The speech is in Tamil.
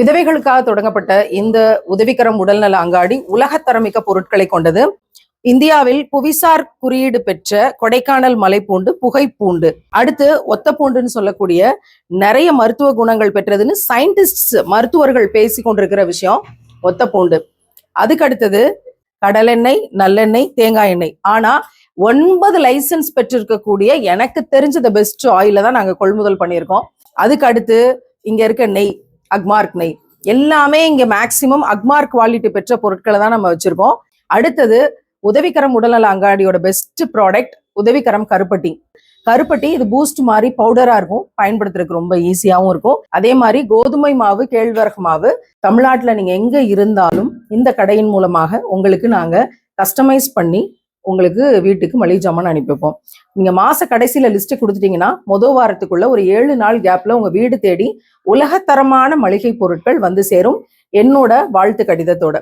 விதவைகளுக்காக தொடங்கப்பட்ட இந்த உதவிக்கரம் உடல்நல அங்காடி உலகத்தரமிக்க பொருட்களை கொண்டது. இந்தியாவில் புவிசார் குறியீடு பெற்ற கொடைக்கானல் மலைப்பூண்டு, புகைப்பூண்டு, அடுத்து ஒத்த பூண்டுன்னு சொல்லக்கூடிய நிறைய மருத்துவ குணங்கள் பெற்றதுன்னு சயின்டிஸ்ட் மருத்துவர்கள் பேசி கொண்டிருக்கிற விஷயம் ஒத்த பூண்டு. அதுக்கு அடுத்தது கடலெண்ணெய், நல்லெண்ணெய், தேங்காய் எண்ணெய். ஆனா 9 லைசன்ஸ் பெற்றிருக்கக்கூடிய எனக்கு தெரிஞ்ச பெஸ்ட் ஆயில தான் நாங்க கொள்முதல் பண்ணியிருக்கோம். அதுக்கு அடுத்து இங்க இருக்க நெய், அக்மார்க் நெய், எல்லாமே இங்க மேக்சிமம் அக்மார்க் குவாலிட்டி பெற்ற பொருட்களை தான் நம்ம வச்சிருக்கோம். அடுத்தது உதவிக்கரம் உடல்நல அங்காடியோட பெஸ்ட் ப்ராடக்ட் உதவிக்கரம் கருப்பட்டி. கருப்பட்டி இது பூஸ்ட் மாதிரி பவுடரா இருக்கும், பயன்படுத்துறதுக்கு ரொம்ப ஈஸியாகவும் இருக்கும். அதே மாதிரி கோதுமை மாவு, கேழ்வரகு மாவு தமிழ்நாட்டில் நீங்க எங்க இருந்தாலும் இந்த கடையின் மூலமாக உங்களுக்கு நாங்க கஸ்டமைஸ் பண்ணி உங்களுக்கு வீட்டுக்கு மளிகை ஜாமான் அனுப்பி வைப்போம். நீங்க மாச கடைசியில லிஸ்ட் கொடுத்துட்டீங்கன்னா முதல் வாரத்துக்குள்ள ஒரு 7 நாள் கேப்ல உங்க வீடு தேடி உலகத்தரமான மளிகை பொருட்கள் வந்து சேரும், என்னோட வாழ்த்து கடிதத்தோட.